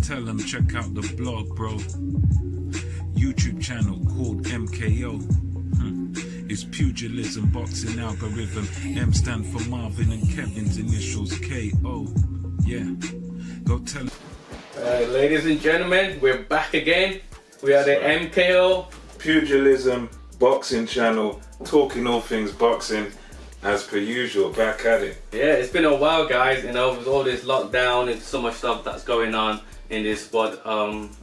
tell them check out the blog, bro. YouTube channel called MKO. It's pugilism, boxing algorithm. M stand for Marvin and Kevin's initials KO. Yeah, go tell them. Ladies and gentlemen, we're back again. We are the MKO Pugilism Boxing Channel, talking all things boxing, as per usual, back at it. Yeah, it's been a while, guys. You know, with all this lockdown and so much stuff that's going on in this spot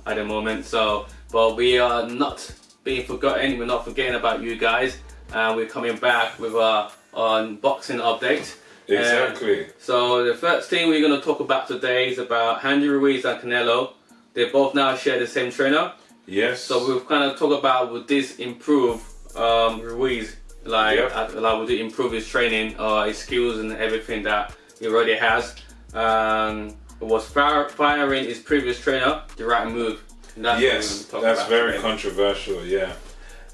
at the moment. So, but we are not being forgotten. We're not forgetting about you guys. We're coming back with our unboxing update. Exactly. So the first thing we're going to talk about today is about Andy Ruiz and Canelo. They both now share the same trainer. Yes. So we've kind of talked about, would this improve Ruiz? Would it improve his training, his skills and everything that he already has? Was firing his previous trainer the right move? Yes, that's very controversial, yeah.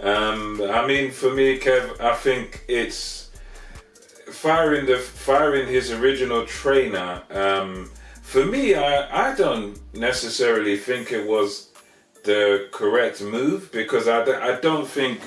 I mean, for me, Kev, I think it's firing his original trainer. For me, I don't necessarily think it was the correct move, because I don't think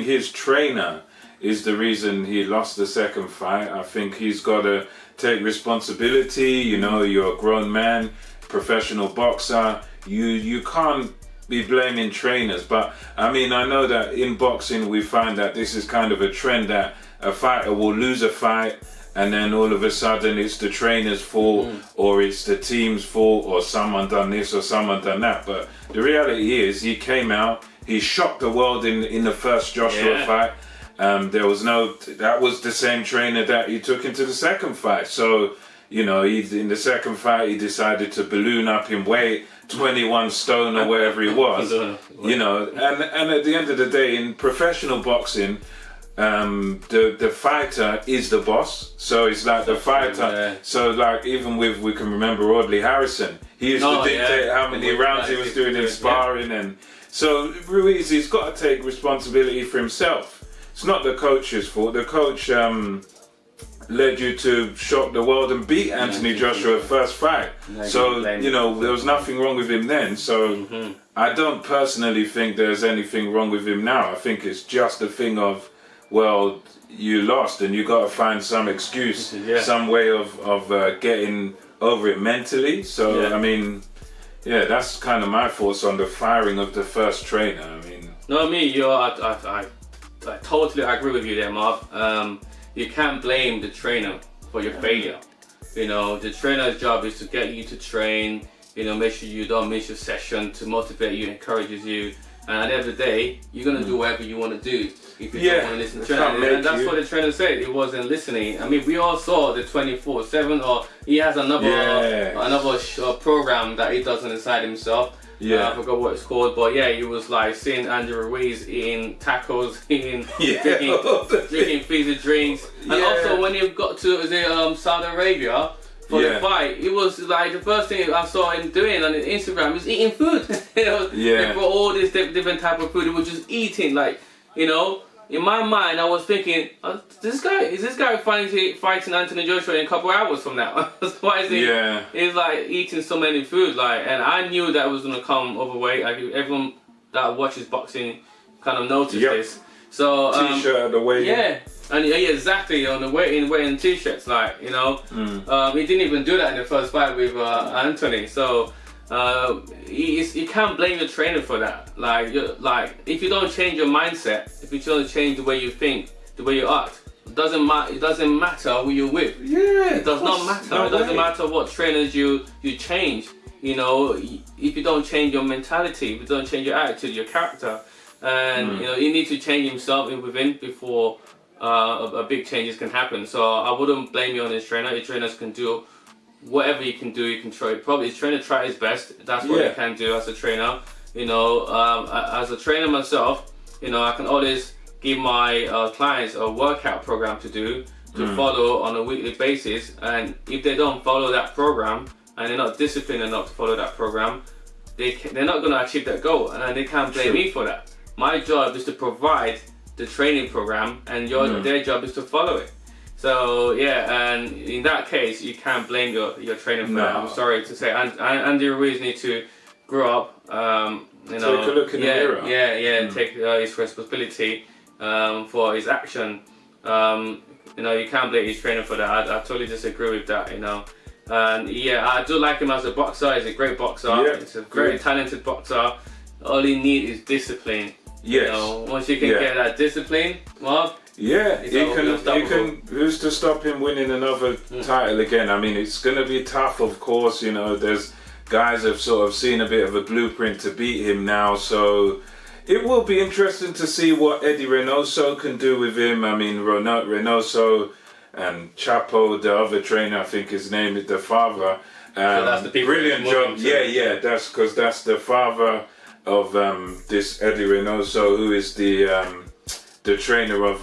his trainer is the reason he lost the second fight. I think he's got to take responsibility. You know, you're a grown man, professional boxer. You can't be blaming trainers. But I mean, I know that in boxing we find that this is kind of a trend, that a fighter will lose a fight and then all of a sudden it's the trainer's fault, or it's the team's fault, or someone done this or someone done that. But the reality is, he came out, he shocked the world in the first Joshua fight. That was the same trainer that he took into the second fight. So, you know, in the second fight he decided to balloon up in weight, 21 stone or wherever he was. You know, and at the end of the day, in professional boxing, the fighter is the boss. So it's like the fighter. So like, even we can remember Audley Harrison. He used to dictate how many rounds he was doing in sparring, and so Ruiz, he's got to take responsibility for himself. It's not the coach's fault. The coach led you to shock the world and beat Anthony Joshua first fight. So, you know, there was nothing wrong with him then. So I don't personally think there's anything wrong with him now. I think it's just a thing of, well, you lost and you got to find some excuse, some way of getting over it mentally. So, I mean, yeah, that's kind of my thoughts on the firing of the first trainer. I mean, I totally agree with you there, Marv. You can't blame the trainer for your failure. You know, the trainer's job is to get you to train, you know, make sure you don't miss your session, to motivate you, encourages you. And at the end of the day, you're going to do whatever you want to do if you don't want to listen to the trainer. And that's what the trainer said. He wasn't listening. I mean, we all saw the 24/7, or he has another program that he does inside himself. I forgot what it's called, but yeah, he was like seeing Andy Ruiz eating tacos, drinking fizzy drinks, and also when he got to Saudi Arabia for the fight, it was like the first thing I saw him doing on Instagram was eating food. You know, they brought all this different type of food. He was just eating, like, you know. In my mind, I was thinking, is this guy fighting Anthony Joshua in a couple hours from now? Why is he? He's like eating so many food, like, and I knew that was gonna come overweight. Like, everyone that watches boxing kind of noticed this. So t-shirt at the weigh-in. And exactly, on the weigh-in t-shirts, like, you know, he didn't even do that in the first fight with Anthony. So. You can't blame your trainer for that. Like, if you don't change your mindset, if you don't change the way you think, the way you act, it doesn't matter who you're with. It does not matter. It doesn't matter what trainers you change. You know, if you don't change your mentality, if you don't change your attitude, your character, and you know, you need to change himself within before a big changes can happen. So I wouldn't blame you on his trainer. Your trainers can do whatever you can do. You can try. Probably he's trying to try his best. That's what you can do as a trainer. You know, as a trainer myself, you know, I can always give my clients a workout program to follow on a weekly basis. And if they don't follow that program and they're not disciplined enough to follow that program, they're not going to achieve that goal, and they can't blame me for that. My job is to provide the training program, and their job is to follow it. So yeah, and in that case, you can't blame your trainer for that. I'm sorry to say, Andy Ruiz need to grow up. You know, take a look in the mirror. Yeah, take his responsibility for his action. You know, you can't blame his trainer for that. I totally disagree with that. You know, and yeah, I do like him as a boxer. He's a great boxer. Yeah, he's a very talented boxer. All he needs is discipline. Yes. You know, once you can get that discipline, Marv. Yeah, he can. Who's to stop him winning another title again? I mean, it's going to be tough, of course. You know, there's guys have sort of seen a bit of a blueprint to beat him now, so it will be interesting to see what Eddy Reynoso can do with him. I mean, Reynoso and Chapo, the other trainer, I think his name is the father. So that's the people. Brilliant job. Yeah. That's because that's the father of this Eddy Reynoso, who is the trainer of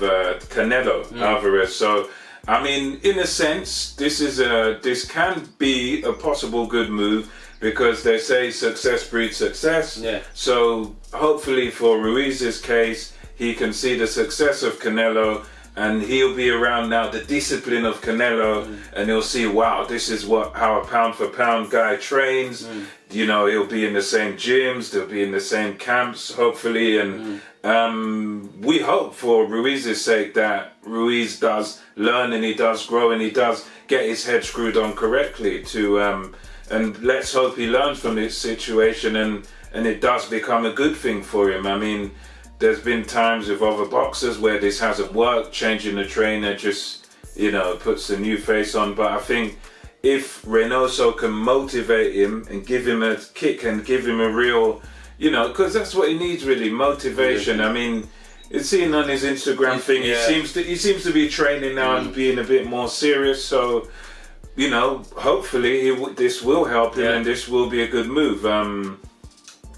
Canelo Alvarez. So, I mean, in a sense, this can be a possible good move because they say success breeds success. Yeah. So, hopefully for Ruiz's case, he can see the success of Canelo and he'll be around now the discipline of Canelo and he'll see, wow, this is how a pound for pound guy trains. You know, he'll be in the same gyms, they'll be in the same camps, hopefully, and we hope for Ruiz's sake that Ruiz does learn and he does grow and he does get his head screwed on correctly and let's hope he learns from this situation and it does become a good thing for him. I mean, there's been times with other boxers where this hasn't worked, changing the trainer just, you know, puts a new face on, but I think if Reynoso can motivate him and give him a kick and give him a real, you know, because that's what he needs really, motivation. I mean, it's seen on his Instagram thing, he seems to be training now and being a bit more serious, so, you know, hopefully this will help him and this will be a good move.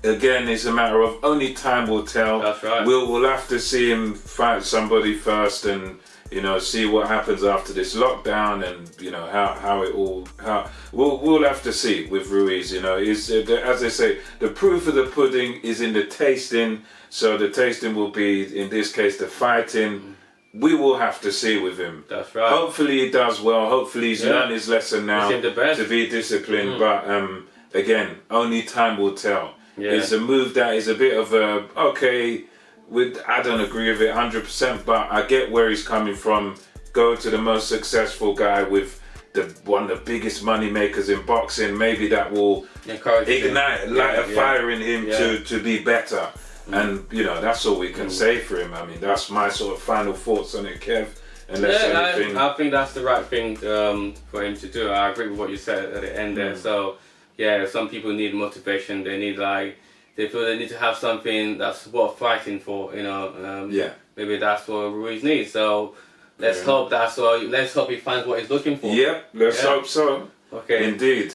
Again, it's a matter of only time will tell. That's right. We'll have to see him fight somebody first and, you know, see what happens after this lockdown and, you know, we'll have to see with Ruiz, you know. As they say, the proof of the pudding is in the tasting, so the tasting will be, in this case, the fighting. We will have to see with him. That's right. Hopefully he does well, hopefully he's learned his lesson now to be disciplined, but again, only time will tell. It's a move that is a bit of a, I don't agree with it 100%, but I get where he's coming from. Go to the most successful guy with one of the biggest money makers in boxing. Maybe that will ignite, light a fire in him to be better. And, you know, that's all we can say for him. I mean, that's my sort of final thoughts on it, Kev. I think that's the right thing for him to do. I agree with what you said at the end there. So, yeah, some people need motivation. They need they feel they need to have something that's worth fighting for, you know. Maybe that's what Ruiz needs. So let's hope that's what. Let's hope he finds what he's looking for. Let's hope so. Okay. Indeed.